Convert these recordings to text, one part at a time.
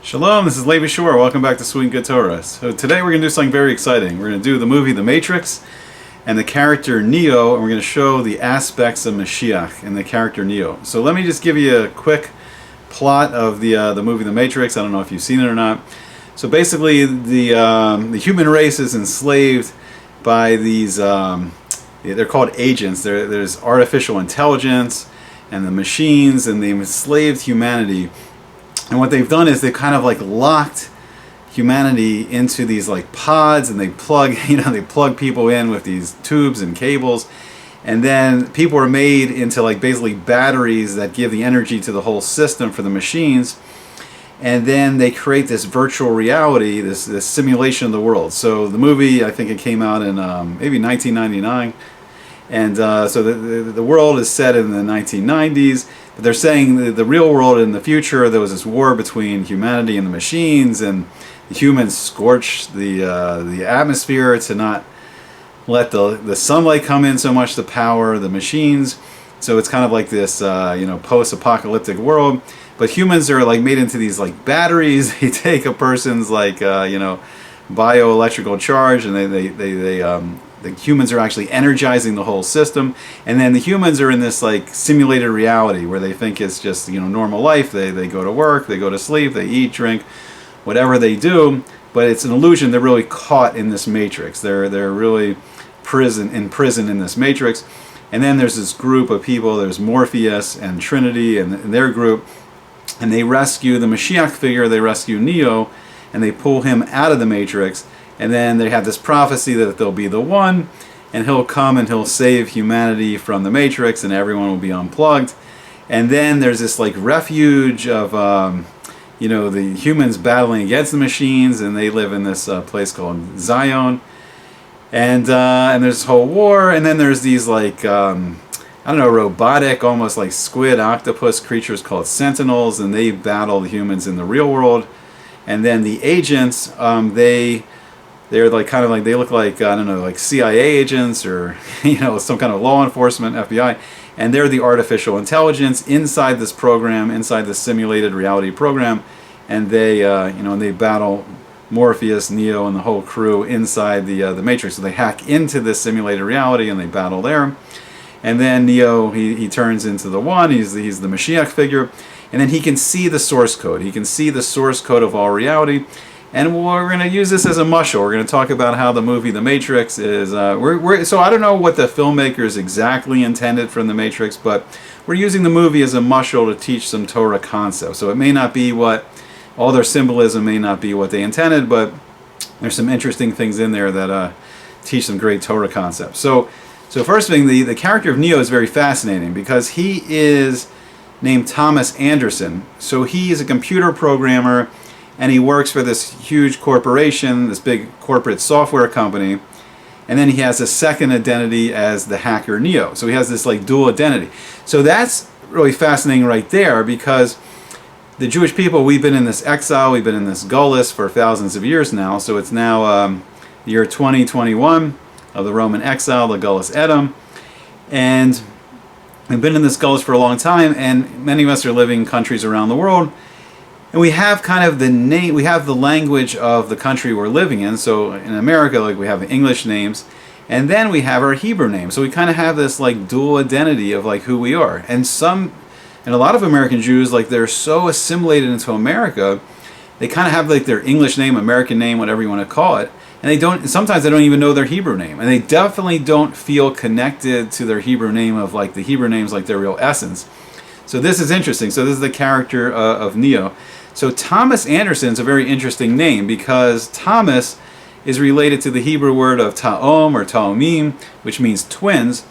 Shalom, this is Levi Shore. Welcome back to Sweet and Good Torah. So today we're going to do something very exciting. We're going to do the movie The Matrix and the character Neo, and we're going to show the aspects of Moshiach and the character Neo. So let me just give you a quick plot of the movie The Matrix. I don't know if you've seen it or not. So basically the human race is enslaved by these, they're called agents. There's artificial intelligence and the machines, and they've enslaved humanity. And what they've done is they've kind of like locked humanity into these like pods, and they plug, they plug people in with these tubes and cables, and then people are made into like basically batteries that give the energy to the whole system for the machines. And then they create this virtual reality, this simulation of the world. So the movie, I think it came out in maybe 1999. And so the world is set in the 1990s. But they're saying the real world in the future, there was this war between humanity and the machines, and the humans scorched the atmosphere to not let the sunlight come in so much to power the machines. So it's kind of like this post-apocalyptic world. But humans are like made into these like batteries. They take a person's like bioelectrical charge, and the humans are actually energizing the whole system, and then the humans are in this like simulated reality where they think it's just normal life. They go to work, they go to sleep, they eat, drink, whatever they do, but it's an illusion. They're really caught in this matrix. They're really in prison in this matrix. And then there's this group of people. There's Morpheus and Trinity and their group, and they rescue the Moshiach figure. They rescue Neo, and they pull him out of the matrix. And then they have this prophecy that they'll be the one, and he'll come and he'll save humanity from the matrix, and everyone will be unplugged. And then there's this like refuge of the humans battling against the machines, and they live in this place called Zion. And there's this whole war, and then there's these like robotic, almost like squid octopus creatures called Sentinels, and they battle the humans in the real world. And then the agents, they're like kind of like, they look like like CIA agents or some kind of law enforcement, FBI, and they're the artificial intelligence inside this program, inside the simulated reality program, and they and they battle Morpheus, Neo, and the whole crew inside the Matrix. So they hack into this simulated reality and they battle there. And then Neo, he turns into the one. He's the Moshiach figure, and then he can see the source code. He can see the source code of all reality. And we're going to use this as a mushel. We're going to talk about how the movie The Matrix is... so I don't know what the filmmakers exactly intended from The Matrix, but we're using the movie as a mushel to teach some Torah concepts. So it may not be all their symbolism may not be what they intended, but there's some interesting things in there that teach some great Torah concepts. So first thing, the character of Neo is very fascinating because he is named Thomas Anderson. So he is a computer programmer, and he works for this huge corporation, this big corporate software company. And then he has a second identity as the hacker Neo. So he has this like dual identity. So that's really fascinating right there, because the Jewish people, we've been in this exile, we've been in this gullus for thousands of years now. So it's now the year 2021 of the Roman exile, the gullus Edom. And we've been in this gullus for a long time, and many of us are living in countries around the world. And we have kind of we have the language of the country we're living in. So in America, like we have English names, and then we have our Hebrew names. So we kind of have this like dual identity of like who we are. And a lot of American Jews, like they're so assimilated into America, they kind of have like their English name, American name, whatever you want to call it. And sometimes they don't even know their Hebrew name. And they definitely don't feel connected to their Hebrew name of like the Hebrew name's like their real essence. So this is interesting. So this is the character of Neo. So Thomas Anderson is a very interesting name because Thomas is related to the Hebrew word of ta'om or ta'omim, which means twins.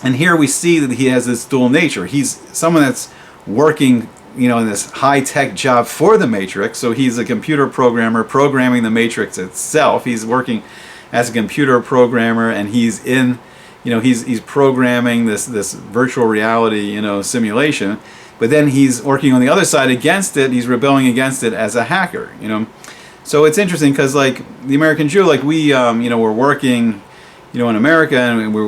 And here we see that he has this dual nature. He's someone that's working, in this high-tech job for the Matrix. So he's a computer programmer programming the Matrix itself. He's working as a computer programmer, and he's in, he's programming this virtual reality, simulation. But then he's working on the other side against it. He's rebelling against it as a hacker, So it's interesting because, like, the American Jew, like we're working, in America, and we're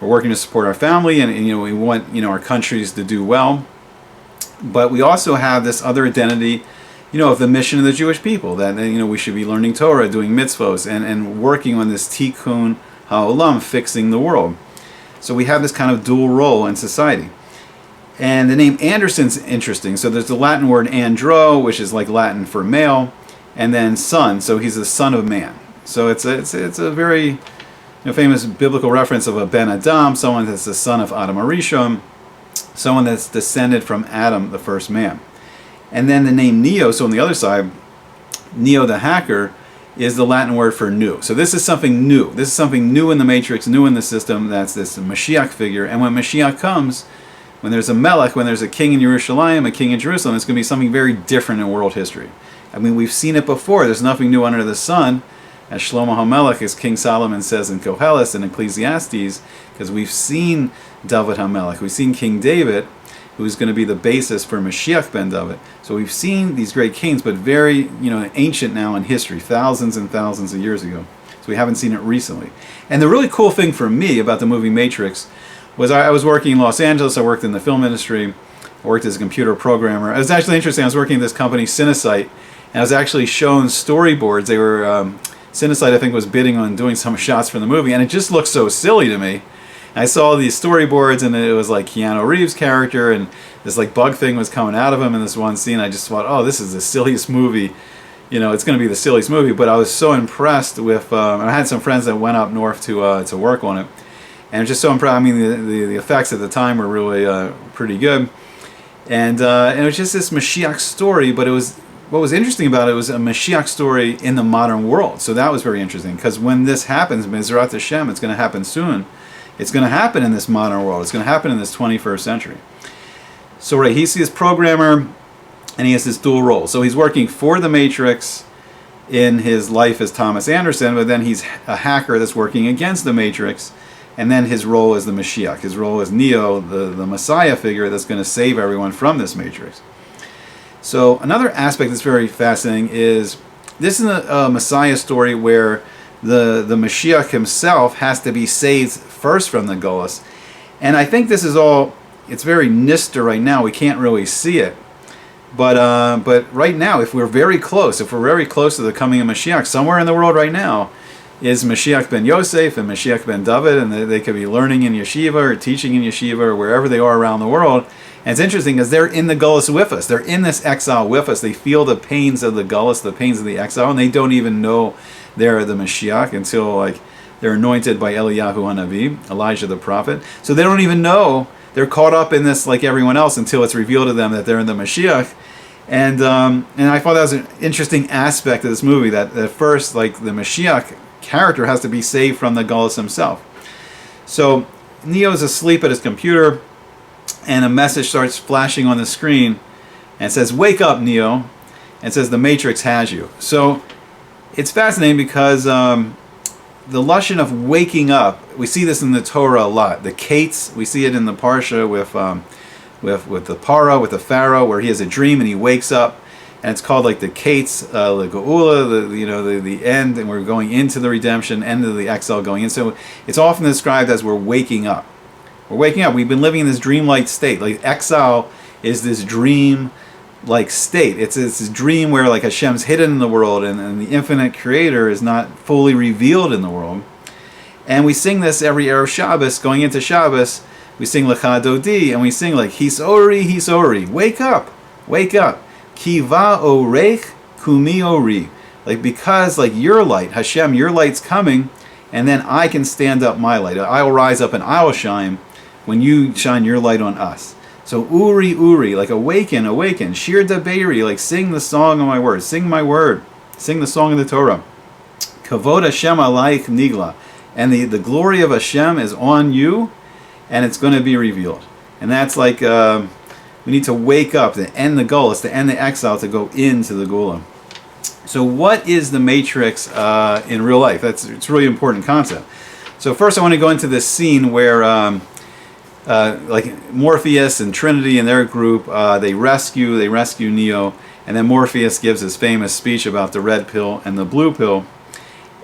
working to support our family, and we want our countries to do well. But we also have this other identity, of the mission of the Jewish people, that we should be learning Torah, doing mitzvos, and working on this tikkun ha'olam, fixing the world. So we have this kind of dual role in society. And the name Anderson's interesting. So there's the Latin word andro, which is like Latin for male, and then son. So he's the son of man. So it's a very famous biblical reference of a Ben Adam, someone that's the son of Adam Arishon, someone that's descended from Adam, the first man. And then the name Neo, so on the other side, Neo the hacker, is the Latin word for new. So this is something new. This is something new in the matrix, new in the system. That's this Moshiach figure. And when Moshiach comes, when there's a Melech, when there's a king in Yerushalayim, a king in Jerusalem, it's going to be something very different in world history. I mean, we've seen it before. There's nothing new under the sun, as Shlomo HaMelech, as King Solomon says in Koheles and Ecclesiastes, because we've seen David HaMelech. We've seen King David, who's going to be the basis for Mashiach ben David. So we've seen these great kings, but very, ancient now in history, thousands and thousands of years ago. So we haven't seen it recently. And the really cool thing for me about the movie Matrix was I was working in Los Angeles. I worked in the film industry. I worked as a computer programmer. It was actually interesting. I was working at this company, Cinesight, and I was actually shown storyboards. They were, Cinesight, I think, was bidding on doing some shots for the movie, and it just looked so silly to me. I saw these storyboards, and it was like Keanu Reeves' character, and this like bug thing was coming out of him in this one scene. I just thought, oh, this is the silliest movie. It's going to be the silliest movie. But I was so impressed with. I had some friends that went up north to work on it, and I was just so impressed. I mean, the effects at the time were really pretty good, and it was just this Mashiach story. But what was interesting about it was a Mashiach story in the modern world. So that was very interesting, because when this happens, Mizrat Hashem, it's going to happen soon. It's going to happen in this modern world. It's going to happen in this 21st century. So he's this programmer, and he has this dual role. So he's working for the Matrix in his life as Thomas Anderson, but then he's a hacker that's working against the Matrix, and then his role as the Mashiach. His role as Neo, the Messiah figure that's going to save everyone from this Matrix. So another aspect that's very fascinating is this is a Messiah story where the Mashiach himself has to be saved first from the Golus. And I think this is all, it's very Nister right now. We can't really see it. But right now, if we're very close to the coming of Mashiach, somewhere in the world right now is Mashiach ben Yosef and Mashiach ben David, and they could be learning in yeshiva or teaching in yeshiva or wherever they are around the world. And it's interesting because they're in the Golus with us. They're in this exile with us. They feel the pains of the Golus, the pains of the exile, and they don't even know they're the Mashiach until they're anointed by Eliyahu Hanavi, Elijah the prophet. So they don't even know. They're caught up in this like everyone else until it's revealed to them that they're in the Mashiach. And I thought that was an interesting aspect of this movie, that at first, the Mashiach character has to be saved from the Golus himself. So Neo's asleep at his computer, and a message starts flashing on the screen, and it says, "Wake up, Neo," and it says, "The Matrix has you." So it's fascinating because the lashon of waking up, we see this in the Torah a lot. The Kates, we see it in the Parsha with the Para, with the Pharaoh, where he has a dream and he wakes up, and it's called the Kates, the Geula, the end, and we're going into the redemption, end of the exile going in. So it's often described as we're waking up. We're waking up. We've been living in this dreamlike state. Exile is this dream-like state. It's this dream where Hashem's hidden in the world, and the infinite Creator is not fully revealed in the world. And we sing this every Erev Shabbos, going into Shabbos. We sing Lecha Dodi, and we sing Hisori, Hisori, wake up, wake up. Kiva Orech Kumi Ori. Because your light, Hashem, your light's coming, and then I can stand up my light. I will rise up and I will shine when you shine your light on us. So Uri, Uri, awaken, awaken. Shir Daberi, sing the song of my word. Sing my word. Sing the song of the Torah. Kavod Hashem alaych nigla. And the glory of Hashem is on you, and it's going to be revealed. And that's we need to wake up, to end the Golus, to end the exile, to go into the Gula. So what is the Matrix in real life? It's a really important concept. So first I want to go into this scene where Morpheus and Trinity and their group, they rescue Neo, and then Morpheus gives his famous speech about the red pill and the blue pill.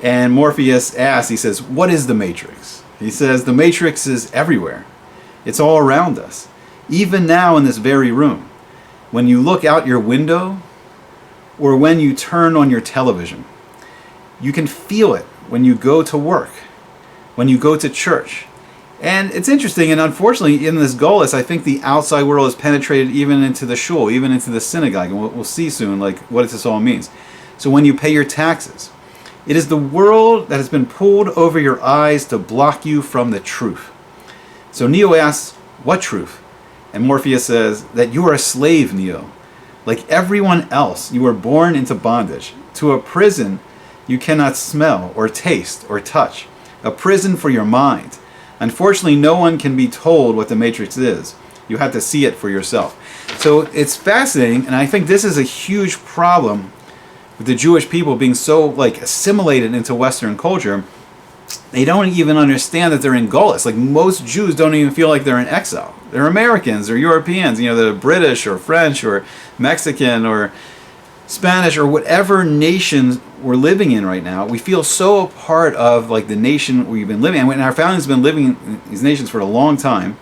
And Morpheus asks, he says, what is the Matrix? He says, the Matrix is everywhere. It's all around us. Even now in this very room. when you look out your window or when you turn on your television. You can feel it when you go to work, when you go to church. And it's interesting, and unfortunately in this Golus, I think the outside world has penetrated even into the shul, even into the synagogue, and we'll see soon like what this all means. So when you pay your taxes, it is the world that has been pulled over your eyes to block you from the truth. So Neo asks, what truth? And Morpheus says that you are a slave, Neo. Like everyone else, you were born into bondage, to a prison you cannot smell or taste or touch, a prison for your mind. Unfortunately, no one can be told what the Matrix is. You have to see it for yourself. So it's fascinating, and I think this is a huge problem with the Jewish people being so like assimilated into Western culture. They don't even understand that they're in Golus. Like most Jews don't even feel like they're in exile. They're Americans or Europeans, they're British or French or Mexican or Spanish or whatever nation we're living in right now. We feel so a part of like the nation we've been living in. And our families have been living in these nations for a long time.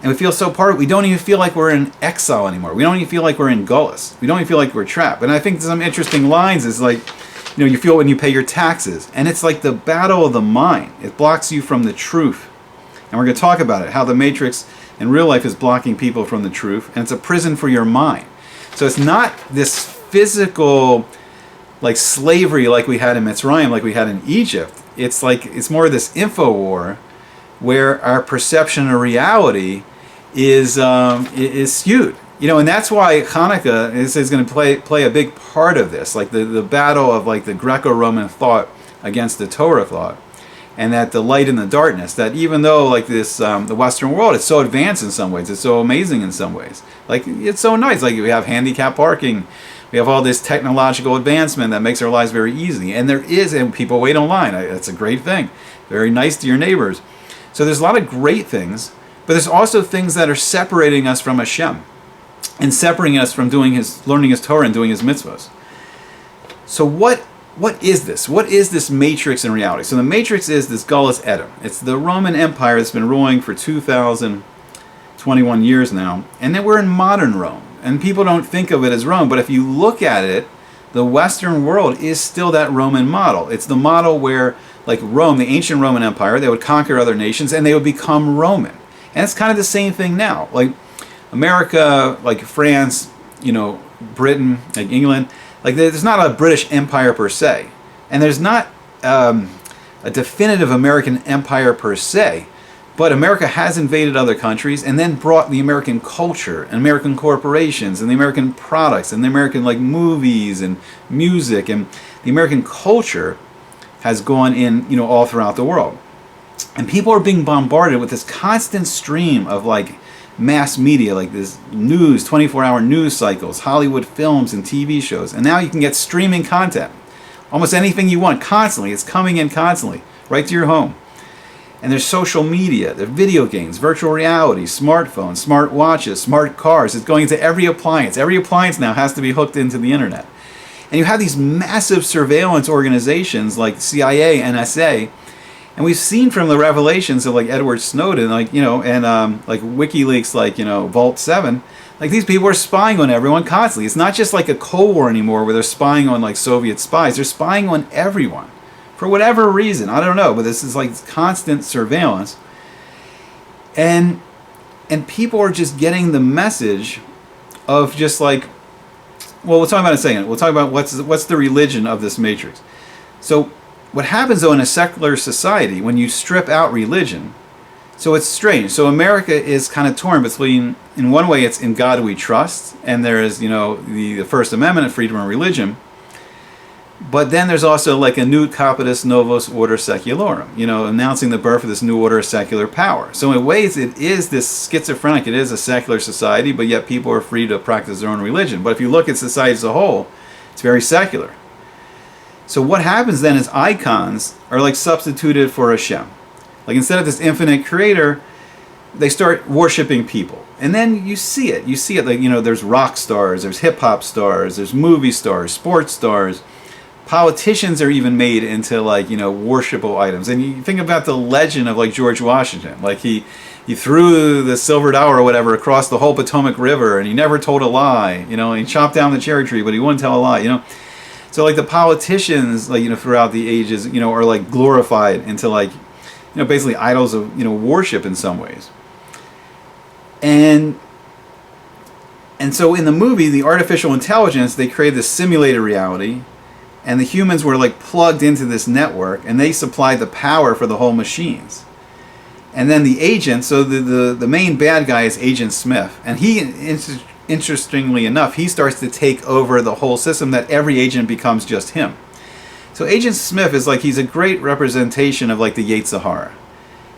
And we feel so part of it, we don't even feel like we're in exile anymore. We don't even feel like we're in Golus. We don't even feel like we're trapped. And I think some interesting lines is like, you feel when you pay your taxes. And it's like the battle of the mind. It blocks you from the truth. And we're going to talk about it, how the Matrix in real life is blocking people from the truth. And it's a prison for your mind. So it's not this physical like slavery like we had in Mitzrayim, like we had in Egypt. It's like, it's more of this info war where our perception of reality is skewed. And that's why Hanukkah is going to play a big part of this, like the battle of like the Greco-Roman thought against the Torah thought, and that the light and the darkness, that even though like this, the Western world is so advanced in some ways, it's so amazing in some ways, like it's so nice, like we have handicap parking, we have all this technological advancement that makes our lives very easy, and and people wait online, that's a great thing, very nice to your neighbors. So there's a lot of great things, but there's also things that are separating us from Hashem and separating us from learning His Torah and doing His mitzvahs. So what is this? What is this Matrix in reality? So the Matrix is this Galus Edom. It's the Roman Empire that's been ruling for 2,021 years now, and then we're in modern Rome. And people don't think of it as Rome, but if you look at it, the Western world is still that Roman model. It's the model where, like Rome, the ancient Roman Empire, they would conquer other nations and they would become Roman. And it's kind of the same thing now. Like America, like France, Britain, like England, like there's not a British Empire per se. And there's not a definitive American Empire per se. But America has invaded other countries and then brought the American culture and American corporations and the American products and the American like movies and music, and the American culture has gone in, all throughout the world. And people are being bombarded with this constant stream of like mass media, like this news, 24-hour news cycles, Hollywood films and TV shows. And now you can get streaming content. Almost anything you want constantly. It's coming in constantly, right to your home. And there's social media, there's video games, virtual reality, smartphones, smart watches, smart cars. It's going into every appliance. Every appliance now has to be hooked into the internet. And you have these massive surveillance organizations like CIA, NSA, and we've seen from the revelations of like Edward Snowden, like and like WikiLeaks, like Vault 7, like these people are spying on everyone constantly. It's not just like a Cold War anymore where they're spying on like Soviet spies. They're spying on everyone. For whatever reason, I don't know, but this is like constant surveillance. And people are just getting the message of just like, well, we'll talk about it in a second. We'll talk about what's the religion of this Matrix. So what happens though in a secular society when you strip out religion, so it's strange. So America is kind of torn between, in one way it's in God we trust, and there is, the First Amendment of freedom of religion. But then there's also like a nunc capitis novus order secularum, announcing the birth of this new order of secular power. So in ways it is this schizophrenic, it is a secular society, but yet people are free to practice their own religion. But if you look at society as a whole, it's very secular. So what happens then is icons are like substituted for Hashem. Like instead of this infinite creator, they start worshiping people. And then you see it like, there's rock stars, there's hip hop stars, there's movie stars, sports stars. Politicians are even made into like, worshipable items. And you think about the legend of like George Washington. Like he he threw the silver dollar or whatever across the whole Potomac River, and he never told a lie. You know, he chopped down the cherry tree, but he wouldn't tell a lie. You know, so like the politicians, like, you know, throughout the ages, you know, are like glorified into like, you know, basically idols of, you know, worship in some ways. And so in the movie, the artificial intelligence, they created this simulated reality, and the humans were like plugged into this network, and they supplied the power for the whole machines. And then the agent, so the main bad guy is Agent Smith, and he, interestingly enough, he starts to take over the whole system, that every agent becomes just him. So Agent Smith is like, he's a great representation of like the Yetzer Hara.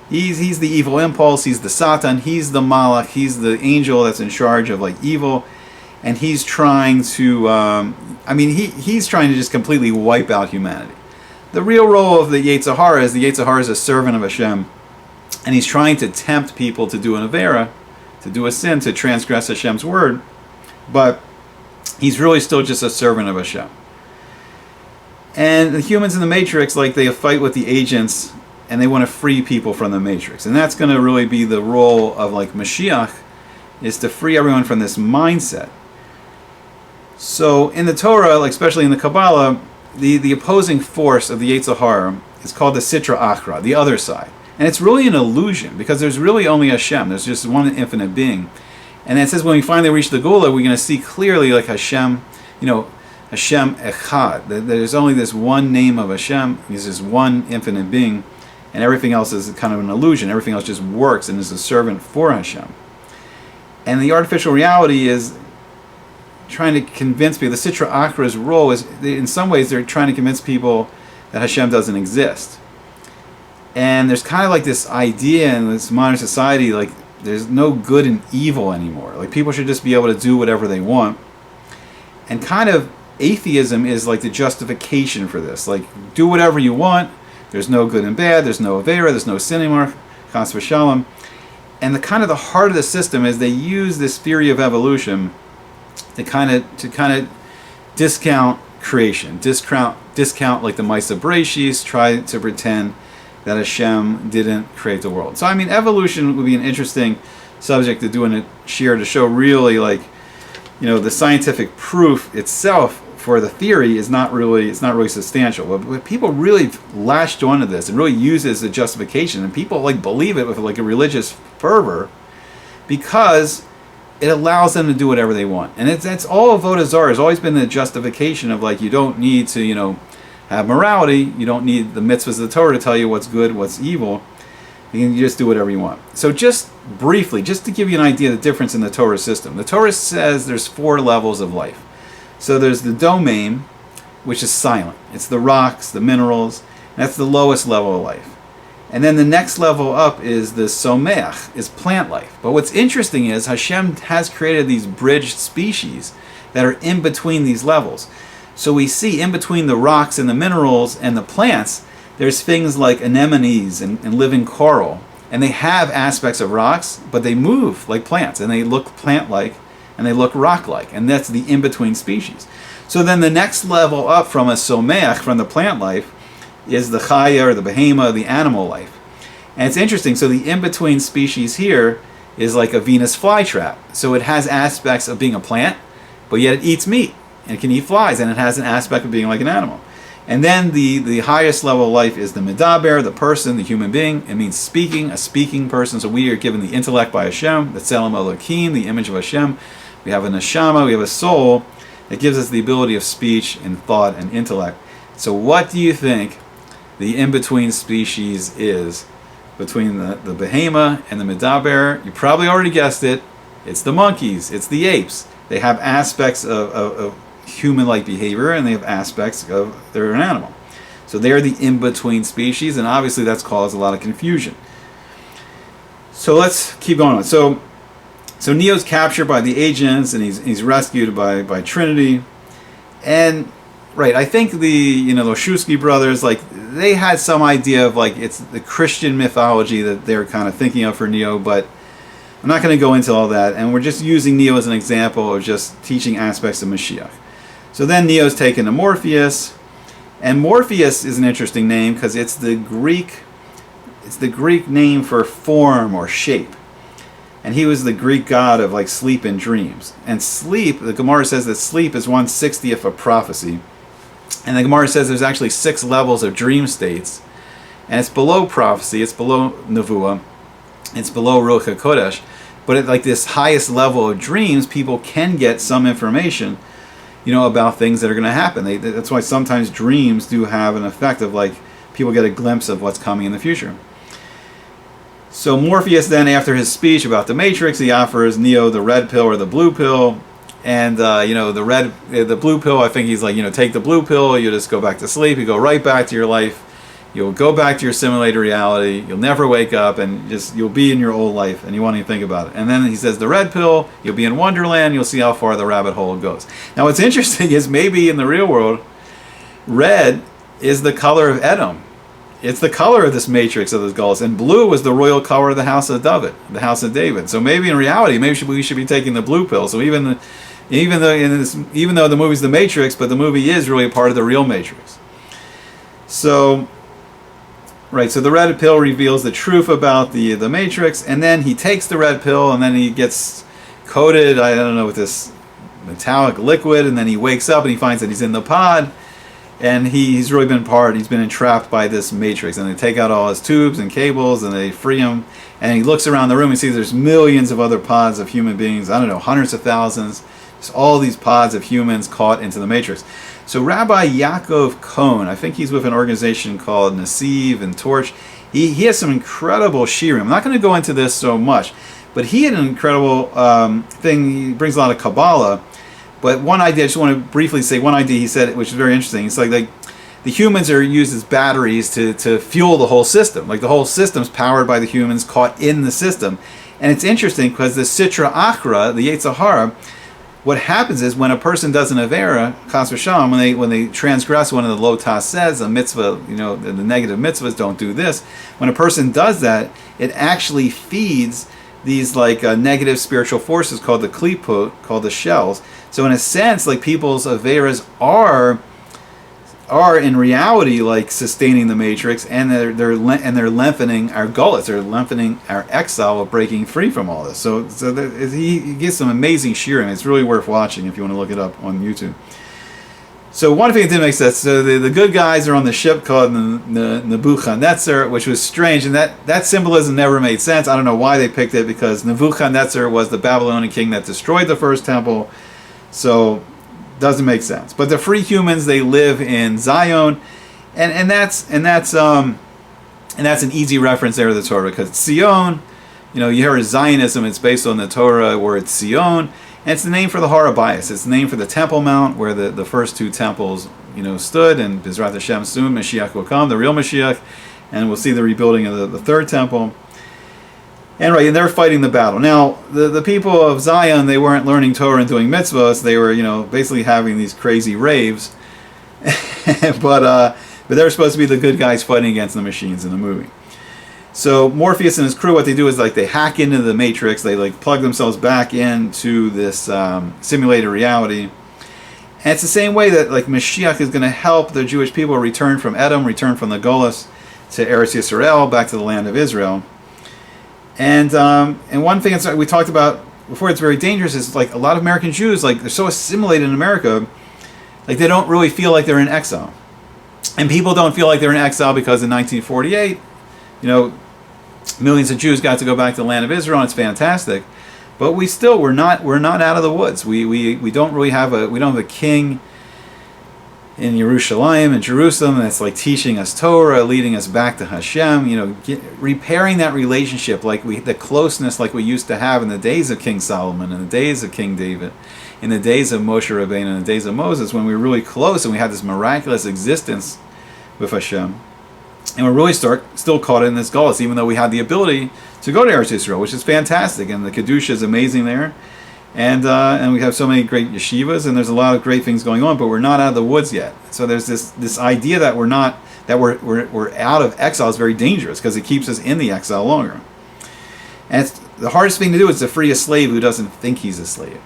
He's the evil impulse, he's the Satan, he's the Malach, he's the angel that's in charge of like evil, and he's trying to, he's trying to just completely wipe out humanity. The real role of the Yetzer Hara is a servant of Hashem, and he's trying to tempt people to do an avera, to do a sin, to transgress Hashem's word, but he's really still just a servant of Hashem. And the humans in the Matrix, like, they fight with the agents, and they want to free people from the Matrix. And that's going to really be the role of like Moshiach, is to free everyone from this mindset. So in the Torah, like especially in the Kabbalah, the opposing force of the Yetzer Hara is called the Sitra Achra, the other side. And it's really an illusion, because there's really only Hashem. There's just one infinite being. And it says when we finally reach the Gula, we're going to see clearly like Hashem, you know, Hashem Echad. There's only this one name of Hashem. There's this one infinite being. And everything else is kind of an illusion. Everything else just works and is a servant for Hashem. And the artificial reality is trying to convince people. The Sitra Achra's role is, in some ways, they're trying to convince people that Hashem doesn't exist. And there's kind of like this idea in this modern society, like there's no good and evil anymore. Like people should just be able to do whatever they want. And kind of atheism is like the justification for this. Like, do whatever you want. There's no good and bad. There's no avera. There's no sin anymore. Chas v'shalom. And the kind of the heart of the system is they use this theory of evolution to kind of discount creation, discount like the Maisa Bereshis, try to pretend that Hashem didn't create the world. So I mean, evolution would be an interesting subject to do in a shiur, to show really, like, you know, the scientific proof itself for the theory is not really substantial. But people really latched onto this and really use it as a justification, and people like believe it with like a religious fervor, because it allows them to do whatever they want. And it's all Avodah Zarah has always been the justification of like, you don't need to, you know, have morality. You don't need the mitzvahs of the Torah to tell you what's good, what's evil. You can just do whatever you want. So just briefly, just to give you an idea of the difference in the Torah system. The Torah says there's 4 levels of life. So there's the domain, which is silent. It's the rocks, the minerals. That's the lowest level of life. And then the next level up is the someach, is plant life. But what's interesting is Hashem has created these bridged species that are in between these levels. So we see in between the rocks and the minerals and the plants, there's things like anemones and living coral. And they have aspects of rocks, but they move like plants, and they look plant-like, and they look rock-like, and that's the in-between species. So then the next level up from a someach, from the plant life, is the chaya, or the behema, the animal life. And it's interesting, so the in-between species here is like a Venus flytrap. So it has aspects of being a plant, but yet it eats meat, and it can eat flies, and it has an aspect of being like an animal. And then the highest level of life is the medaber, the person, the human being. It means speaking, a speaking person. So we are given the intellect by Hashem, the tselem Elokim, the image of Hashem. We have a neshama, we have a soul that gives us the ability of speech and thought and intellect. So what do you think the in-between species is between the behema and the medaber? You probably already guessed it. It's the monkeys. It's the apes. They have aspects of human-like behavior, and they have aspects of they're an animal. So they're the in-between species, and obviously that's caused a lot of confusion. So let's keep going on. So Neo's captured by the agents, and he's rescued by Trinity. And right, I think the Wachowski brothers, like, they had some idea of like it's the Christian mythology that they're kind of thinking of for Neo, but I'm not going to go into all that, and we're just using Neo as an example of just teaching aspects of Moshiach. So then Neo's taken to Morpheus, and Morpheus is an interesting name because it's the Greek name for form or shape. and he was the Greek god of like sleep and dreams. And sleep, the Gemara says that sleep is 1/60th of prophecy. And the Gemara says there's actually 6 levels of dream states. And it's below prophecy, it's below Nevuah, it's below Ruach HaKodesh. But at like this highest level of dreams, people can get some information, about things that are going to happen. That's why sometimes dreams do have an effect of like people get a glimpse of what's coming in the future. So Morpheus then, after his speech about the Matrix, he offers Neo the red pill or the blue pill. And the blue pill, I think he's like, take the blue pill, you just go back to sleep, you go right back to your life, you'll go back to your simulated reality, you'll never wake up, and you'll be in your old life, and you won't even think about it. And then he says the red pill, you'll be in Wonderland, you'll see how far the rabbit hole goes. Now what's interesting is maybe in the real world, red is the color of Edom. It's the color of this matrix of this Gullus, and blue was the royal color of the house of David. So maybe in reality, we should be taking the blue pill. So even though the movie's the Matrix, but the movie is really part of the real Matrix. So, right. So the red pill reveals the truth about the Matrix, and then he takes the red pill, and then he gets coated, I don't know, with this metallic liquid, and then he wakes up and he finds that he's in the pod. And he's really he's been entrapped by this matrix. And they take out all his tubes and cables and they free him. And he looks around the room and sees there's millions of other pods of human beings. I don't know, hundreds of thousands. Just all these pods of humans caught into the matrix. So Rabbi Yaakov Cohen, I think he's with an organization called Nasiv and Torch. He has some incredible shirim. I'm not going to go into this so much. But he had an incredible thing. He brings a lot of Kabbalah. But one idea, I just want to briefly say one idea he said, which is very interesting. It's like the humans are used as batteries to fuel the whole system. Like the whole system's powered by the humans caught in the system. And it's interesting because the Sitra Achra, the Yetzer Hara, what happens is when a person does an Avera, Chas v'Shalom, when they transgress one of the Lotas says, a mitzvah, the negative mitzvahs, don't do this. When a person does that, it actually feeds these negative spiritual forces called the klipot, called the shells. So in a sense, like people's averas are in reality like sustaining the matrix, and they're lengthening our gullets, they're lengthening our exile of breaking free from all this. So he gives some amazing shiurim. It's really worth watching if you want to look it up on YouTube. So one thing that didn't make sense. So the good guys are on the ship called the Nebuchadnezzar, which was strange, and that symbolism never made sense. I don't know why they picked it, because Nebuchadnezzar was the Babylonian king that destroyed the first temple. So doesn't make sense. But the free humans, they live in Zion, and that's an easy reference there to the Torah, because Zion, you hear Zionism, it's based on the Torah word Zion, and it's the name for the Har HaBayis. It's the name for the Temple Mount where the first 2 temples stood, and B'ezrat Hashem soon Mashiach will come, the real Mashiach, and we'll see the rebuilding of the 3rd temple. And they're fighting the battle. Now, the people of Zion, they weren't learning Torah and doing mitzvahs. They were, basically having these crazy raves. but they're supposed to be the good guys fighting against the machines in the movie. So Morpheus and his crew, what they do is they hack into the matrix. They plug themselves back into this simulated reality. And it's the same way that Mashiach is going to help the Jewish people return from Edom, return from the Golas to Eretz Yisrael, back to the land of Israel. And one thing we talked about before, it's very dangerous, is a lot of American Jews, they're so assimilated in America, they don't really feel like they're in exile. And people don't feel like they're in exile because in 1948, millions of Jews got to go back to the land of Israel, and it's fantastic. But we're not out of the woods. We don't really have a king in Yerushalayim and Jerusalem that's teaching us Torah, leading us back to Hashem, repairing that relationship, the closeness we used to have in the days of King Solomon, in the days of King David, in the days of Moshe Rabbeinu, in the days of Moses, when we were really close and we had this miraculous existence with Hashem. And we're really still caught in this Gullus, even though we had the ability to go to Eretz Yisrael, which is fantastic, and the Kedusha is amazing there. And we have so many great yeshivas, and there's a lot of great things going on, but we're not out of the woods yet. So there's this idea that we're out of exile is very dangerous, because it keeps us in the exile longer. And the hardest thing to do is to free a slave who doesn't think he's a slave.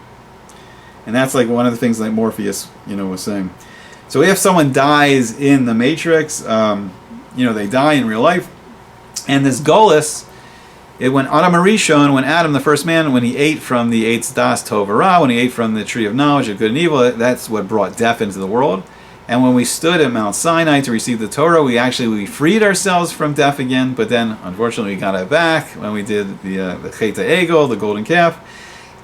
And that's one of the things Morpheus was saying. So if someone dies in the Matrix, they die in real life, and this Gullus when Adam Arishon, when Adam, the first man, when he ate from the Eitz Das Tov Ra, when he ate from the tree of knowledge of good and evil, that's what brought death into the world. And when we stood at Mount Sinai to receive the Torah, we freed ourselves from death again, but then unfortunately we got it back when we did the Chet HaEgel, the golden calf.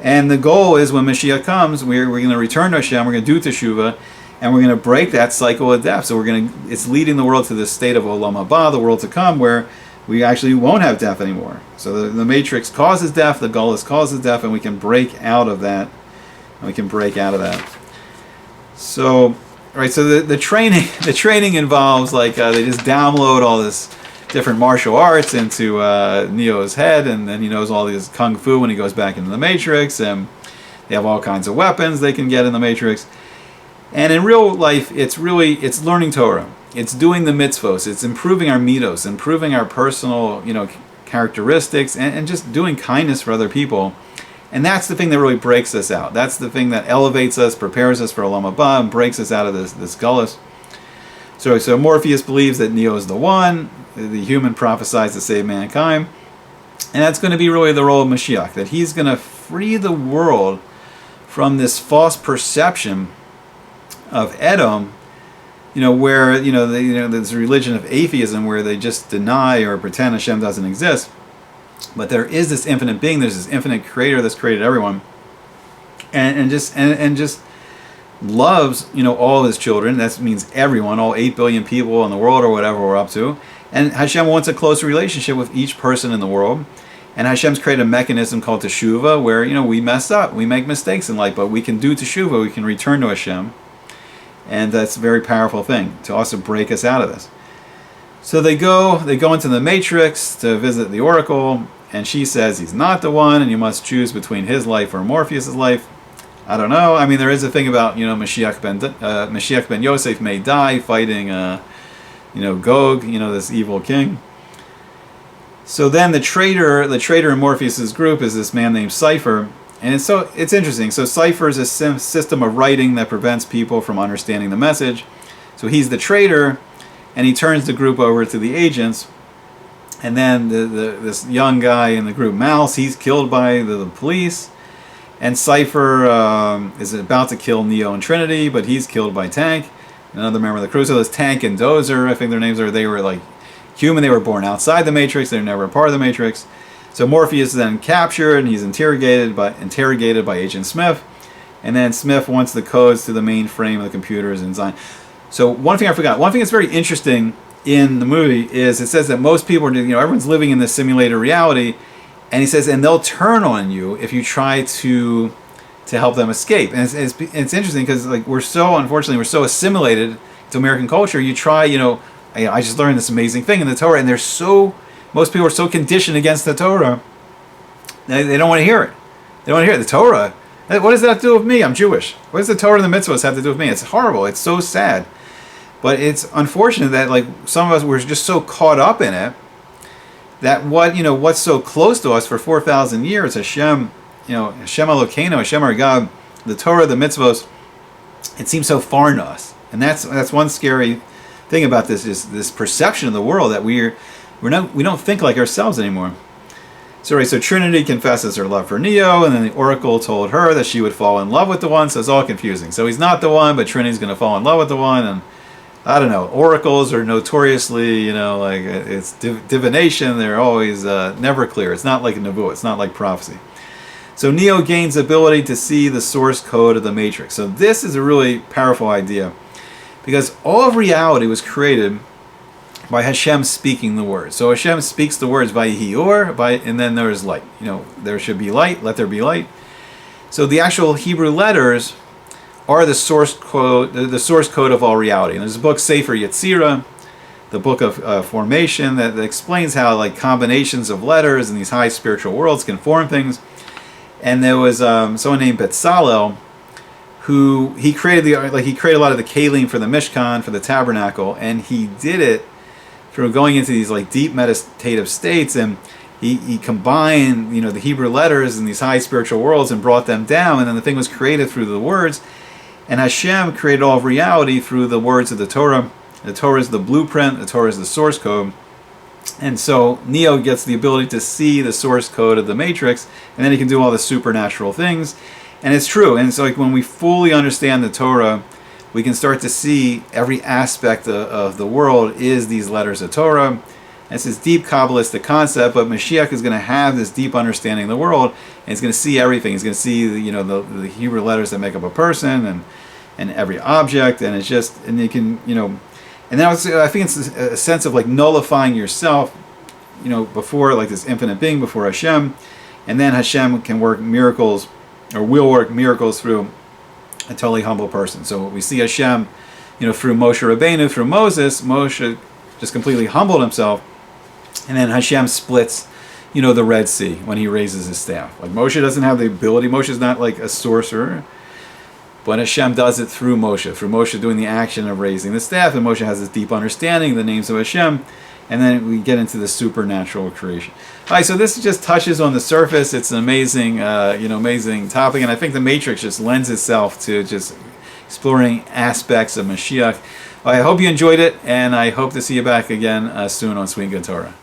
And the goal is when Mashiach comes, we're going to return to Hashem, we're going to do Teshuvah, and we're going to break that cycle of death. So it's leading the world to this state of Olam Haba, the world to come, where we actually won't have death anymore. So the matrix causes death, the Gullus causes death, and we can break out of that. So, right. So the training involves they just download all this different martial arts into Neo's head, and then he knows all this kung fu when he goes back into the matrix, and they have all kinds of weapons they can get in the matrix. And in real life, it's learning Torah. It's doing the mitzvos. It's improving our midos, improving our personal, characteristics, and just doing kindness for other people. And that's the thing that really breaks us out. That's the thing that elevates us, prepares us for Olam Haba, and breaks us out of this gullus. So Morpheus believes that Neo is the one, the human prophesies to save mankind. And that's going to be really the role of Mashiach, that he's going to free the world from this false perception of Edom, where there's a religion of atheism where they just deny or pretend Hashem doesn't exist. But there is this infinite being, there's this infinite creator that's created everyone, and just loves all his children. That means everyone, all 8 billion people in the world or whatever we're up to. And Hashem wants a close relationship with each person in the world. And Hashem's created a mechanism called Teshuvah, where we mess up, we make mistakes in life, but we can do Teshuvah, we can return to Hashem. And that's a very powerful thing to also break us out of this. So they go into the matrix to visit the oracle, and she says he's not the one, and you must choose between his life or Morpheus's life. I don't know. I mean, there is a thing about Mashiach ben Yosef may die fighting Gog, this evil king. So then the traitor in Morpheus's group is this man named Cypher. And it's interesting. So Cypher is a system of writing that prevents people from understanding the message. So he's the traitor, and he turns the group over to the agents. And then this young guy in the group, Mouse, he's killed by the police. And Cypher is about to kill Neo and Trinity, but he's killed by Tank, another member of the crew. So there's Tank and Dozer, I think their names are. They were human. They were born outside the Matrix. They were never a part of the Matrix. So Morpheus is then captured, and he's interrogated by Agent Smith, and then Smith wants the codes to the mainframe of the computers in Zion. So one thing I forgot. One thing that's very interesting in the movie is it says that most people are, everyone's living in this simulated reality, and he says, and they'll turn on you if you try to help them escape. And it's interesting because we're so assimilated to American culture. You try, I just learned this amazing thing in the Torah, and most people are so conditioned against the Torah, they don't want to hear it. They don't want to hear it. The Torah, what does that have to do with me? I'm Jewish. What does the Torah and the mitzvahs have to do with me? It's horrible. It's so sad. But it's unfortunate that some of us were just so caught up in it that what's so close to us for 4,000 years, Hashem, Hashem Elokeinu, Hashem our God, the Torah, the mitzvahs, it seems so foreign to us. And that's one scary thing about this, is this perception of the world that we don't think like ourselves anymore. So Trinity confesses her love for Neo, and then the Oracle told her that she would fall in love with the one, so it's all confusing. So he's not the one, but Trinity's going to fall in love with the one, and I don't know. Oracles are notoriously, it's divination. They're always never clear. It's not like a nevuah. It's not like prophecy. So Neo gains the ability to see the source code of the Matrix. So this is a really powerful idea, because all of reality was created by Hashem speaking the words. So Hashem speaks the words by Hior, and then there's light. There should be light, let there be light. So the actual Hebrew letters are the source code of all reality. And there's a book, Sefer Yetzirah, the book of formation, that explains how combinations of letters in these high spiritual worlds can form things. And there was someone named Betzalel, who he created a lot of the kalim for the Mishkan, for the tabernacle, and he did it through going into these deep meditative states, and he combined the Hebrew letters in these high spiritual worlds and brought them down, and then the thing was created through the words. And Hashem created all of reality through the words of the Torah. The Torah is the blueprint, the Torah is the source code. And so Neo gets the ability to see the source code of the Matrix, and then he can do all the supernatural things. And it's true. And so like when we fully understand the Torah, we can start to see every aspect of the world is these letters of Torah. And it's this deep Kabbalistic concept, but Moshiach is going to have this deep understanding of the world, and he's going to see everything. He's going to see the Hebrew letters that make up a person and every object, and it's just, and you can, and then I think it's a sense of like nullifying yourself, before like this infinite being, before Hashem, and then Hashem can work miracles, or will work miracles through a totally humble person. So we see Hashem, through Moshe Rabbeinu, through Moses. Moshe just completely humbled himself, and then Hashem splits, the Red Sea when he raises his staff. Like Moshe doesn't have the ability. Moshe is not like a sorcerer. But Hashem does it through Moshe doing the action of raising the staff, and Moshe has this deep understanding of the names of Hashem, and then we get into the supernatural creation. All right, so this just touches on the surface. It's an amazing, amazing topic, and I think the Matrix just lends itself to just exploring aspects of Moshiach. I hope you enjoyed it, and I hope to see you back again soon on Sweet Good Torah.